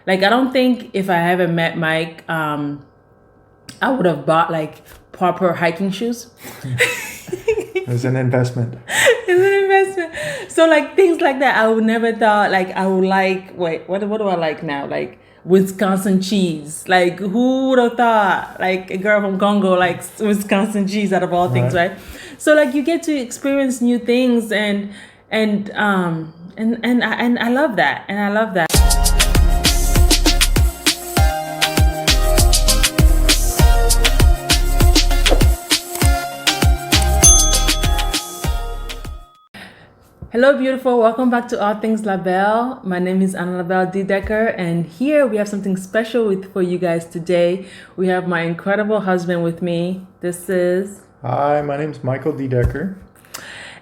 Like, I don't think if I haven't met Mike, I would have bought like proper hiking shoes. It was an investment. It's an investment. So like things like that, I would never thought like I would like. Wait, what do I like now? Like Wisconsin cheese. Like who would have thought? Like a girl from Congo likes Wisconsin cheese out of all things, Right. right? So like you get to experience new things and I love that, and I love that. Hello, beautiful. Welcome back to All Things Labelle. My name is Labelle D. Decker, and here we have something special for you guys today. We have my incredible husband with me. This is... Hi, my name's Michael D. Decker.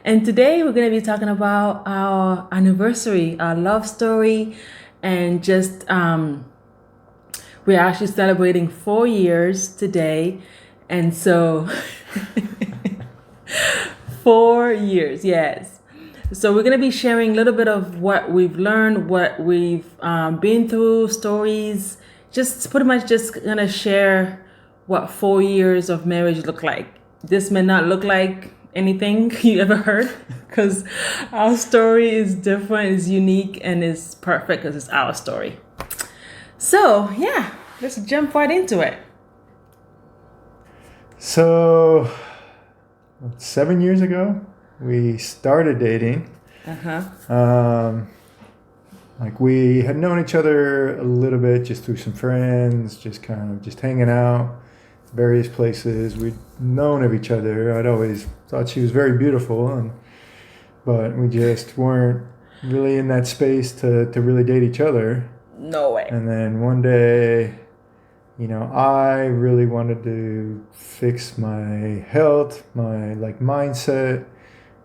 And today we're going to be talking about our anniversary, our love story, and just we're actually celebrating 4 years today. And so 4 years, yes. So we're going to be sharing a little bit of what we've learned, what we've been through, stories, just pretty much just going to share what 4 years of marriage look like. This may not look like anything you ever heard because our story is different, is unique, and is perfect because it's our story. So yeah, let's jump right into it. So, 7 years ago, we started dating. Like we had known each other a little bit just through some friends, just kind of just hanging out, various places. We'd known of each other. I'd always thought she was very beautiful, but we just weren't really in that space to really date each other. No way. And then one day, I really wanted to fix my health, my mindset.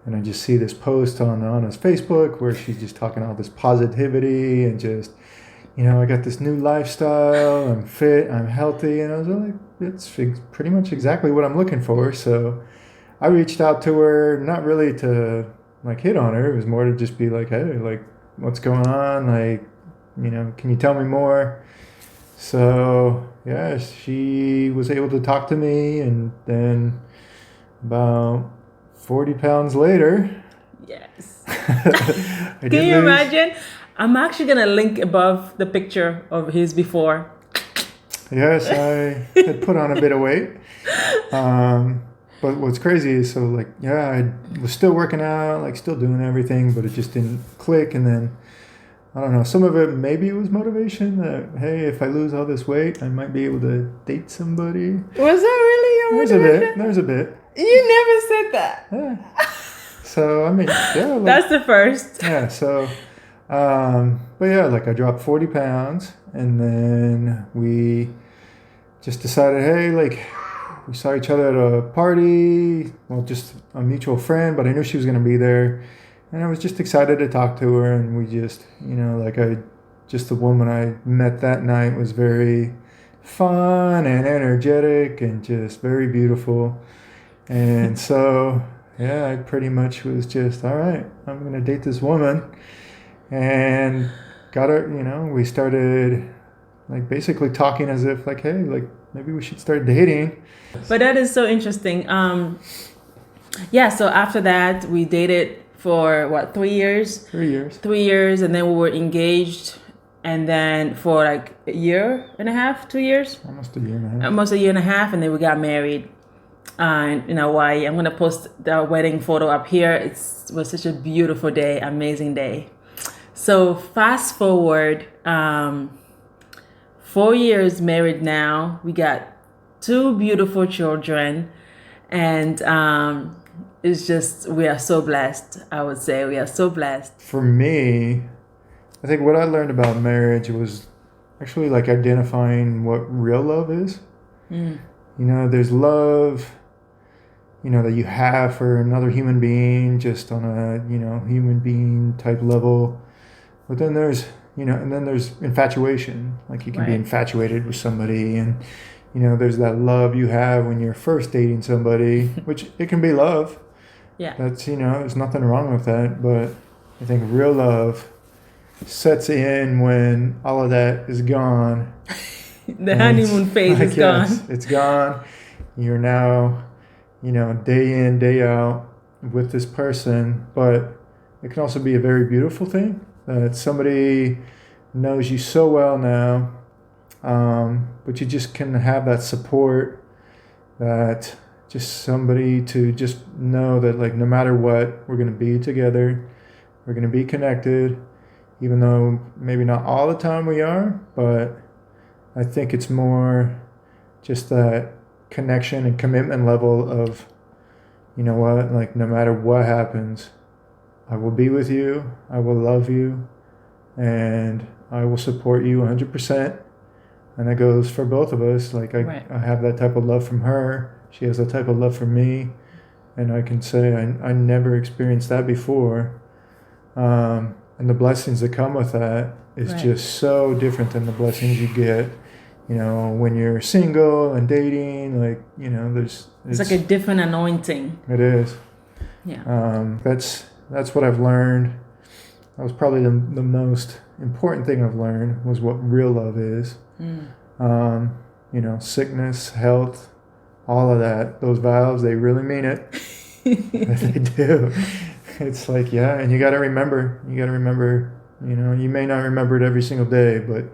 And I just see this post on his Facebook where she's just talking all this positivity and just, I got this new lifestyle, I'm fit, I'm healthy. And I was like, it's pretty much exactly what I'm looking for. So I reached out to her, not really to hit on her. It was more to just be like, hey, what's going on? Can you tell me more? So yeah, she was able to talk to me, and then about 40 pounds later. Yes. Can you imagine? I'm actually going to link above the picture of his before. Yes, I had put on a bit of weight. But what's crazy is, I was still working out, still doing everything, but it just didn't click. And then, I don't know, some of it, maybe it was motivation that, hey, if I lose all this weight, I might be able to date somebody. Was that really your motivation? There's a bit. You never said that. Yeah. So, I mean, yeah. That's the first. Yeah, so, but yeah, I dropped 40 pounds, and then we just decided, hey, we saw each other at a party, well, just a mutual friend, but I knew she was going to be there, and I was just excited to talk to her, and we just, just the woman I met that night was very fun and energetic and just very beautiful. And so, yeah, I pretty much was just, all right, I'm going to date this woman. And got her, we started basically talking as if hey, maybe we should start dating. But that is so interesting. Yeah, so after that, we dated for 3 years? 3 years. 3 years, and then we were engaged. And then for a year and a half, 2 years? Almost a year and a half. Almost a year and a half, and then we got married. In Hawaii. I'm gonna post the wedding photo up here. It was such a beautiful day, amazing day. So fast forward, 4 years married now. We got 2 beautiful children, and it's just, we are so blessed. I would say we are so blessed. For me, I think what I learned about marriage was actually identifying what real love is. There's love, that you have for another human being just on a, human being type level. But then there's, and then there's infatuation. You can be infatuated with somebody, and, there's that love you have when you're first dating somebody, which it can be love. Yeah. That's, there's nothing wrong with that. But I think real love sets in when all of that is gone. The And honeymoon phase is gone. yes, it's gone. You're now, day in, day out with this person, but it can also be a very beautiful thing that somebody knows you so well now, but you just can have that support, that just somebody to just know that, like, no matter what, we're going to be together, we're going to be connected, even though maybe not all the time we are, but I think it's more just that connection and commitment level of, you know what, like, no matter what happens, I will be with you, I will love you, and I will support you 100%. And that goes for both of us. Like, Right. I have that type of love from her. She has that type of love from me. And I can say I never experienced that before. And the blessings that come with that is Right. just so different than the blessings you get, when you're single and dating. Like, It's like a different anointing. it is. Yeah. That's what I've learned. That was probably the most important thing I've learned, was what real love is. Sickness, health, all of that. Those vows, they really mean it. They do. It's like, yeah, and you got to remember. You may not remember it every single day, but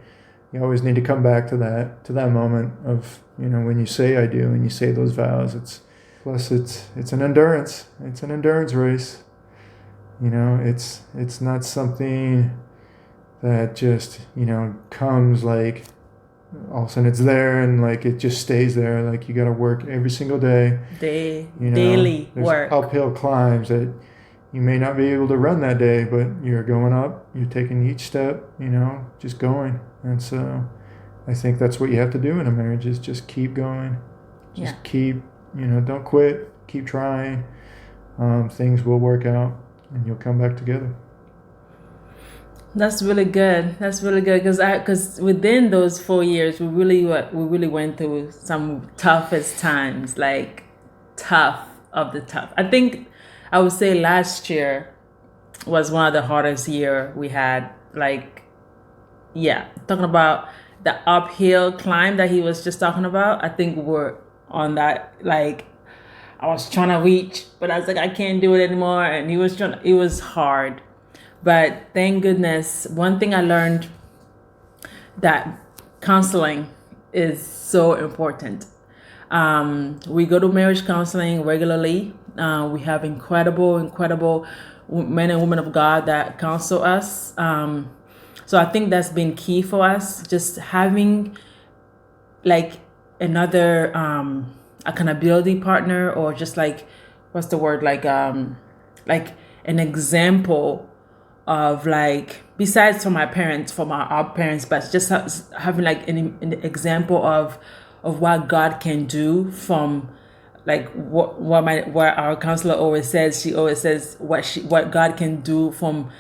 you always need to come back to that moment of, when you say I do and you say those vows. It's an endurance. It's an endurance race. It's not something that just, comes like all of a sudden it's there and like it just stays there. Like, you got to work every single day. Daily There's work. uphill climbs that you may not be able to run that day, but you're going up, you're taking each step, just going. And so I think that's what you have to do in a marriage, is just keep going. Just keep, don't quit, keep trying. Things will work out and you'll come back together. That's really good. That's really good because within those 4 years, we really went through some toughest times, like tough of the tough. I think I would say last year was one of the hardest year we had. Like, yeah, talking about the uphill climb that he was just talking about. I think we're on that. Like, I was trying to reach, but I was like, I can't do it anymore, and he was trying. It was hard. But thank goodness, one thing I learned, that counseling is so important. We go to marriage counseling regularly. We have incredible men and women of God that counsel us. So I think that's been key for us, just having like another accountability partner, or just like, what's the word, like an example of, like, besides from our parents, but just having like an example of what God can do, from like what our counselor always says. She always says what God can do from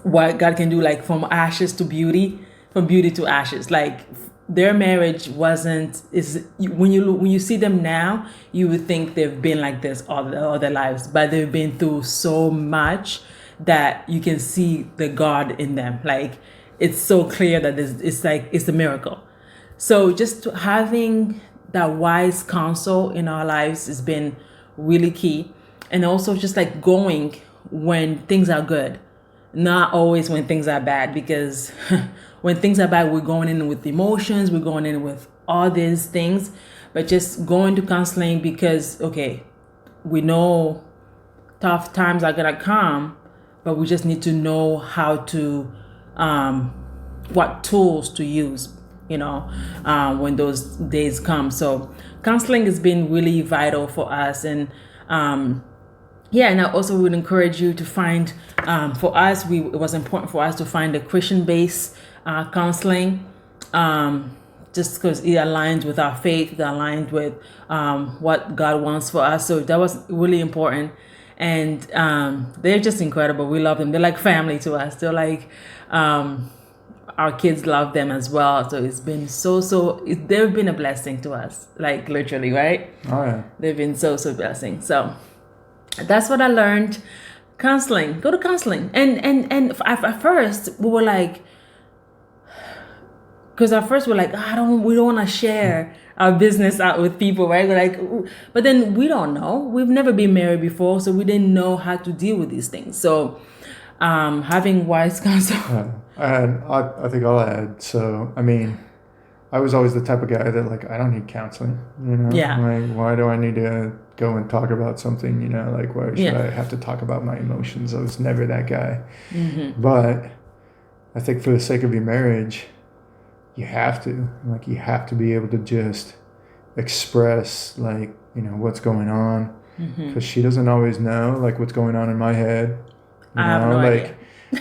what God can do, like from ashes to beauty, from beauty to ashes. Like, their marriage when you see them now, you would think they've been like this all their lives, but they've been through so much that you can see the God in them. Like, it's so clear that it's a miracle. So just having that wise counsel in our lives has been really key. And also just like going when things are good, not always when things are bad, because when things are bad, we're going in with emotions, we're going in with all these things, but just going to counseling because, okay, we know tough times are gonna come, but we just need to know how to, what tools to use, when those days come. So counseling has been really vital for us. And and I also would encourage you to find, for us, it was important for us to find a Christian-based counseling, just because it aligns with our faith, it aligns with what God wants for us. So that was really important. And they're just incredible. We love them. They're like family to us. They're like, our kids love them as well. So it's been they've been a blessing to us, like literally, right? Oh, yeah. They've been so blessing. So that's what I learned. Counseling. Go to counseling. And at first we were like, because at first we're like, we don't want to share our business out with people, right? We're like, ooh. But then we don't know. We've never been married before, so we didn't know how to deal with these things. So, having wise counsel. And I think I'll add. So, I mean, I was always the type of guy that like, I don't need counseling, you know? Yeah. Like, why do I need to go and talk about something, you know? Like, why should Yeah. I have to talk about my emotions? I was never that guy. Mm-hmm. But I think for the sake of your marriage, you have to. Like, you have to be able to just express, like, you know, what's going on. Because she doesn't always know, like, what's going on in my head. You I have know, no like, idea.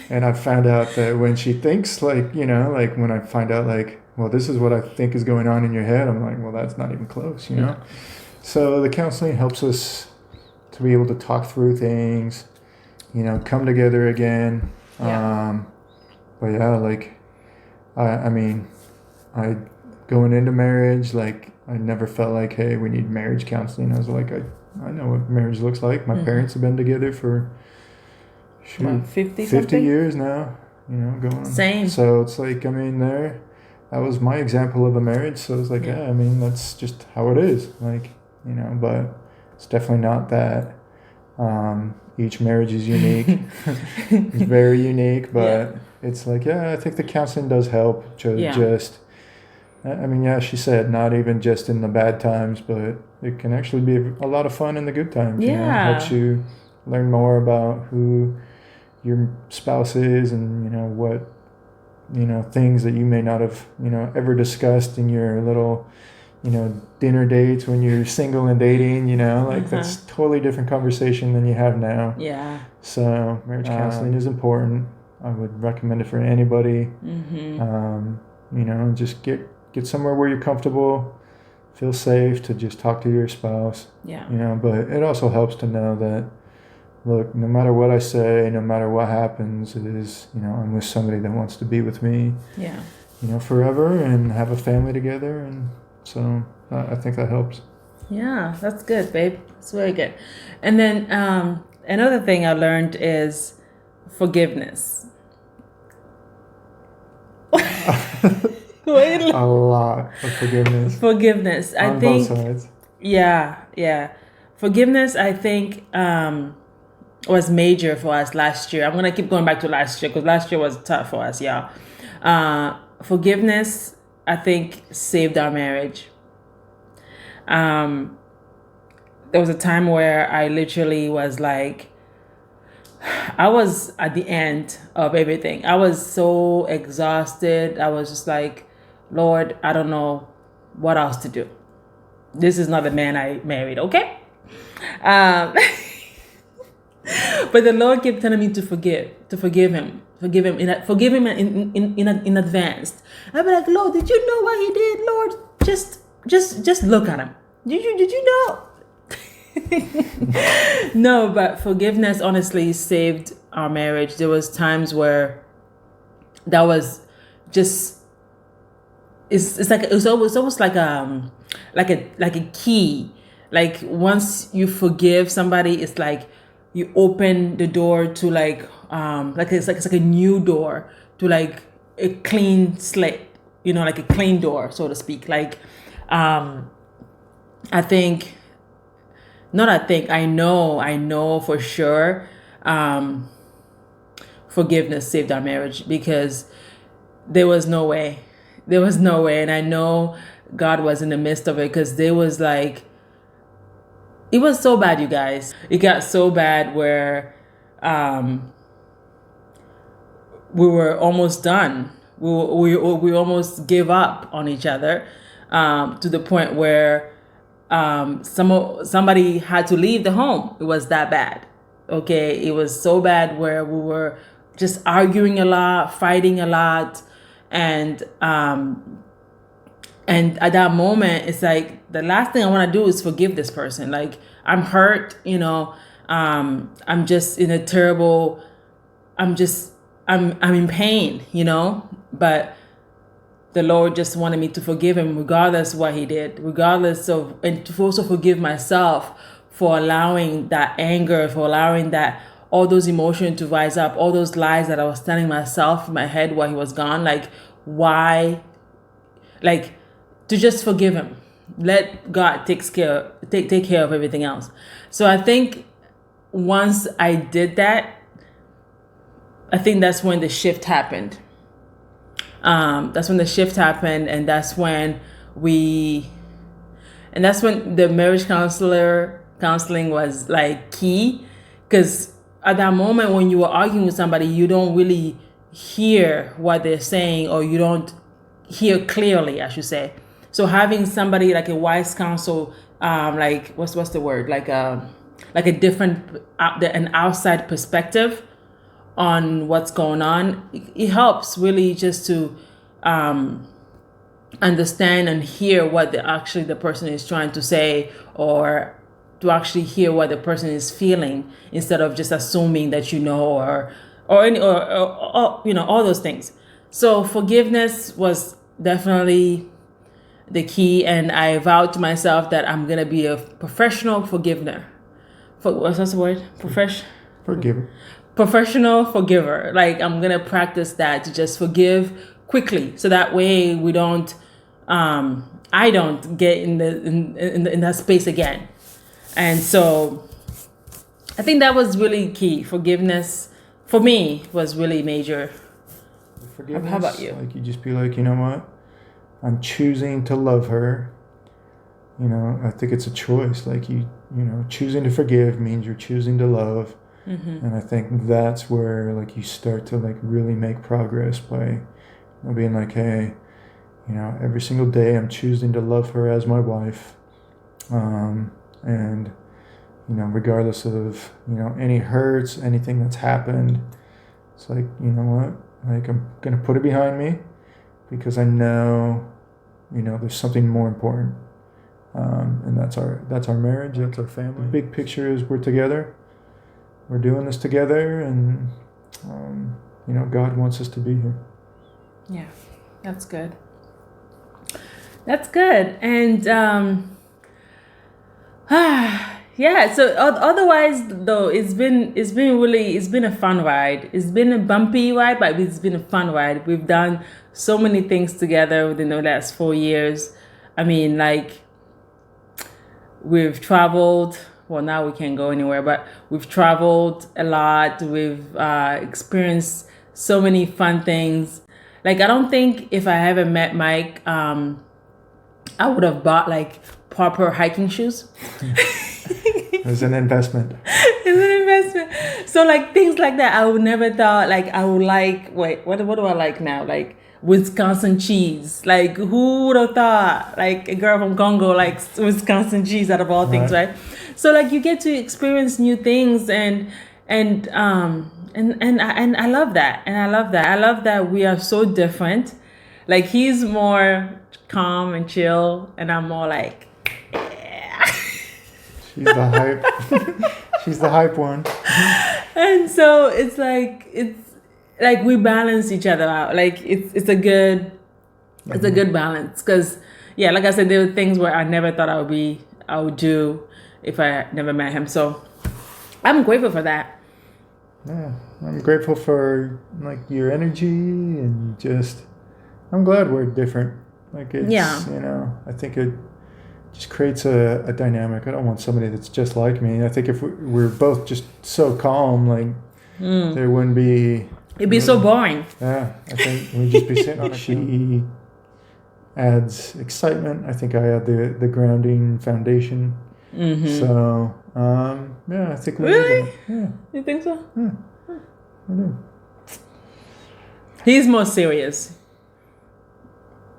and I found out that when she thinks, like, you know, like, when I find out, like, well, this is what I think is going on in your head, I'm like, well, that's not even close, you know? So the counseling helps us to be able to talk through things, you know, come together again. Yeah. But yeah, like, I mean, I going into marriage, like, I never felt like, hey, we need marriage counseling. I was like, I know what marriage looks like. My parents have been together for What, 50 50 something? years now, you know, going on. Same. So it's like, I mean, that was my example of a marriage. So it's like, yeah, I mean, that's just how it is. Like, you know, but it's definitely not that. Each marriage is unique. It's very unique, but it's like, yeah, I think the counseling does help. Just, I mean, yeah, she said not even just in the bad times, but it can actually be a lot of fun in the good times. Yeah. You know, helps you learn more about who your spouse is and, you know, what, you know, things that you may not have, you know, ever discussed in your little, you know, dinner dates when you're single and dating, you know, like that's totally different conversation than you have now. Yeah. So marriage counseling is important. I would recommend it for anybody. You know, just get somewhere where you're comfortable, feel safe to just talk to your spouse. Yeah. You know, but it also helps to know that, look, no matter what I say, no matter what happens, it is, you know, I'm with somebody that wants to be with me, you know, forever and have a family together. And so I think that helps. Yeah, that's good, babe. It's very good. And then another thing I learned is forgiveness. A lot of forgiveness. Forgiveness. I on think. both sides. Yeah. Forgiveness, I think, was major for us last year. I'm gonna keep going back to last year because last year was tough for us, y'all. Forgiveness, I think, saved our marriage. There was a time where I literally was like, I was at the end of everything. I was so exhausted. I was just like, Lord, I don't know what else to do. This is not the man I married, okay? But the Lord kept telling me to forgive him in advance. I'd be like, Lord, did you know what he did? Lord, just look at him. Did you know? No, but forgiveness honestly saved our marriage. There was times where that was just it's like it's almost like a key. Like once you forgive somebody, it's like you open the door to like it's like a new door to like a clean slate, you know, like a clean door, so to speak. Like I know for sure forgiveness saved our marriage because there was no way. And I know God was in the midst of it because there was like, it was so bad, you guys. It got so bad where we were almost done. We almost gave up on each other to the point where somebody had to leave the home. It was that bad. Okay, it was so bad where we were just arguing a lot, fighting a lot, and at that moment, it's like the last thing I want to do is forgive this person. Like I'm hurt, you know. I'm just in a terrible. I'm in pain, you know. But the Lord just wanted me to forgive him regardless of what he did, and to also forgive myself for allowing that anger, for allowing that all those emotions to rise up, all those lies that I was telling myself in my head while he was gone. Like, why? Like, to just forgive him. Let God take care of everything else. So I think once I did that, I think that's when the shift happened. And that's when the marriage counseling was like key, because at that moment when you were arguing with somebody, you don't really hear what they're saying, or you don't hear clearly, I should say. So having somebody like a wise counsel, like what's the word, like a different an outside perspective on what's going on, it helps really just to understand and hear what the person is trying to say, or to actually hear what the person is feeling, instead of just assuming that or all those things. So forgiveness was definitely the key, and I vowed to myself that I'm gonna be a professional forgiver. What's that word? Forgiver. Professional forgiver. Like, I'm gonna practice that, to just forgive quickly, so that way we don't I don't get in that space again. And so I think that was really key. Forgiveness for me was really major. Forgiveness, how about you? Like, you just be like, you know what, I'm choosing to love her. I think it's a choice. Like, choosing to forgive means you're choosing to love. Mm-hmm. And I think that's where, like, you start to, like, really make progress by being like, hey, every single day I'm choosing to love her as my wife. And, regardless of, any hurts, anything that's happened, it's like, you know what, like, I'm going to put it behind me, because I know, there's something more important. And that's our marriage, that's our family. The big picture is we're together. We're doing this together, and God wants us to be here. Yeah, that's good. That's good. And yeah. So otherwise, though, it's been a fun ride. It's been a bumpy ride, but it's been a fun ride. We've done so many things together within the last 4 years. I mean, like, we've traveled. Well, now we can't go anywhere, but we've traveled a lot. We've experienced so many fun things. Like, I don't think if I ever met Mike, I would have bought like proper hiking shoes. It was an investment. It's an investment. So like things like that, I would never thought like I would like. Wait, what do I like now? Like Wisconsin cheese. Like, who would have thought? Like, a girl from Congo likes Wisconsin cheese out of all things, right? So like you get to experience new things, and I love that, and I love that we are so different. Like, he's more calm and chill, and I'm more like, yeah. She's the hype. She's the hype one. And so it's like we balance each other out. Like, it's a good balance, because yeah, like I said, there were things where I never thought I would do if I never met him. So I'm grateful for that. Yeah, I'm grateful for like your energy, and just I'm glad we're different. Like, it's, I think it just creates a dynamic. I don't want somebody that's just like me. I think if we're both just so calm, like there wouldn't be. It'd be so boring. Yeah, I think we'd just be sitting on a She adds excitement. I think I add the grounding foundation. Mm-hmm. So, yeah, I think we really? Yeah. You think so? Yeah, I do. He's more serious.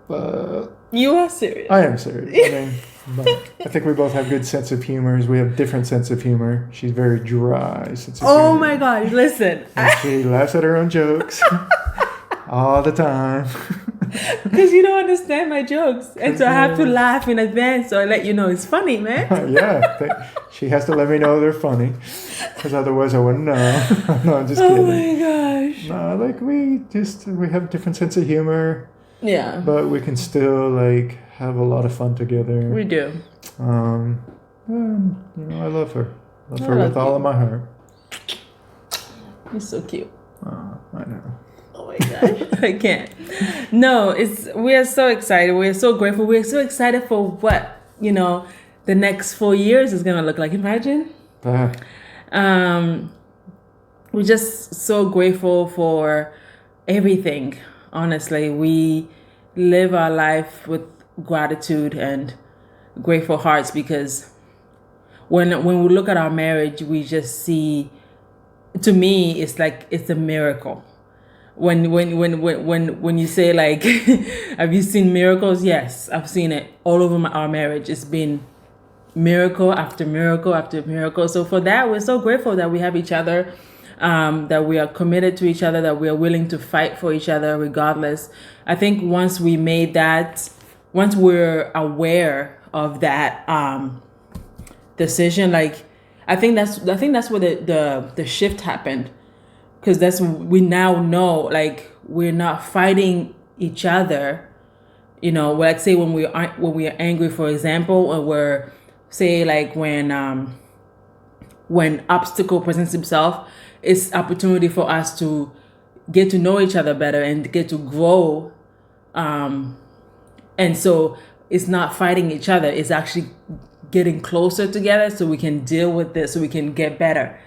You are serious. I am serious. But I think we both have good sense of humors. We have different sense of humor. She's very dry sense of humor. Oh my God! Listen. And she laughs at her own jokes all the time. Because you don't understand my jokes, and so I have to laugh in advance, so I let you know it's funny, man. Yeah, she has to let me know they're funny, because otherwise I wouldn't know. No, I'm just kidding. Oh my gosh. No, like we have a different sense of humor. Yeah. But we can still like have a lot of fun together. We do. And, I love her. Love her with all of my heart. You're so cute. Oh, I know. Oh my gosh, I can't. No, we are so excited. We're so grateful. We're so excited for what, the next 4 years is gonna look like. Imagine. Um, we're just so grateful for everything. Honestly, we live our life with gratitude and grateful hearts because when we look at our marriage, we just see. To me, it's like it's a miracle. When you say like, have you seen miracles? Yes, I've seen it all over our marriage. It's been miracle after miracle after miracle. So for that, we're so grateful that we have each other, that we are committed to each other, that we are willing to fight for each other regardless. I think once we're aware of that decision, like I think that's where the shift happened. Because we now know, like, we're not fighting each other, like say when we are angry, for example, or we're say like when obstacle presents himself, it's opportunity for us to get to know each other better and get to grow, and so it's not fighting each other, it's actually getting closer together so we can deal with this, so we can get better.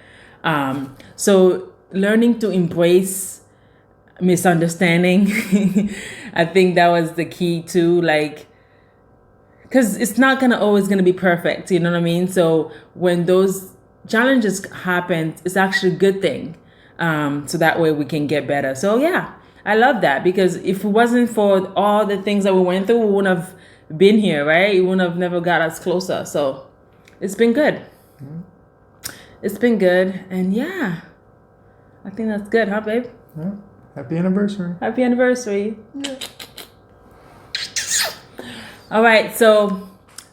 So learning to embrace misunderstanding, I think that was the key too, like, because it's not always gonna be perfect, you know what I mean? So when those challenges happen, it's actually a good thing, so that way we can get better. So yeah, I love that, because if it wasn't for all the things that we went through, we wouldn't have been here, right? It wouldn't have never got us closer. So it's been good. It's been good, and yeah, I think that's good, huh, babe? Yeah. Happy anniversary. Happy anniversary. Yeah. All right, so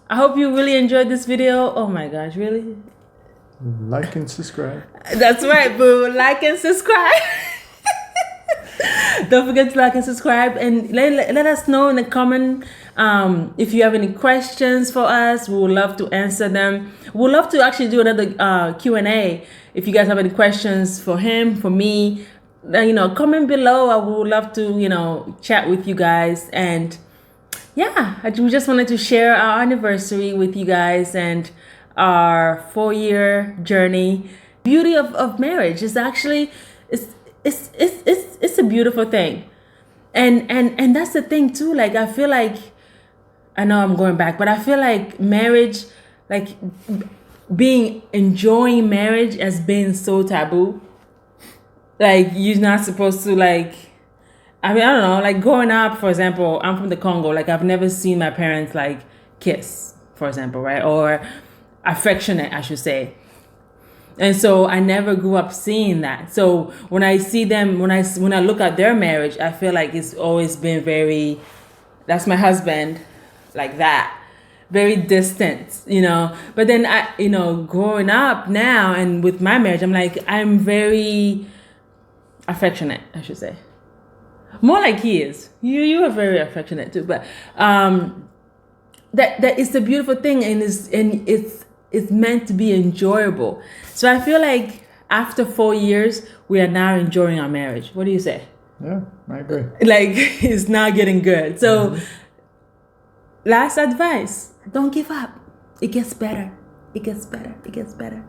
I hope you really enjoyed this video. Oh my gosh, really? Like and subscribe. That's right, boo. Like and subscribe. Don't forget to like and subscribe, and let us know in the comment if you have any questions for us. We would love to answer them. We'd love to actually do another Q&A. If you guys have any questions for him, for me, comment below. I would love to, chat with you guys. And yeah, we just wanted to share our anniversary with you guys and our 4-year journey. Beauty of marriage is actually it's a beautiful thing, and that's the thing too. Like, I feel like, I know I'm going back, but I feel like marriage, like enjoying marriage has been so taboo. Like, you're not supposed to, like, I mean, I don't know, like growing up, for example, I'm from the Congo. Like, I've never seen my parents like kiss, for example, right? Or affectionate, I should say. And so I never grew up seeing that. So when I see them, when I look at their marriage, I feel like it's always been very, that's my husband, like that, very distant, But then growing up now and with my marriage, I'm very affectionate, I should say. More like he is. You are very affectionate too, but that is a beautiful thing, and it's meant to be enjoyable. So I feel like after 4 years, we are now enjoying our marriage. What do you say? Yeah, I agree. Like, it's now getting good. So last advice, don't give up. It gets better. It gets better. It gets better.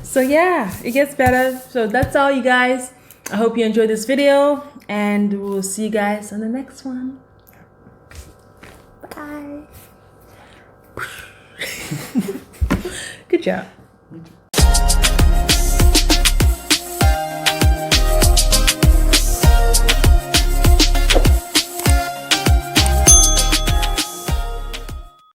So yeah, it gets better. So that's all, you guys. I hope you enjoyed this video, and we'll see you guys on the next one. Bye. Good job.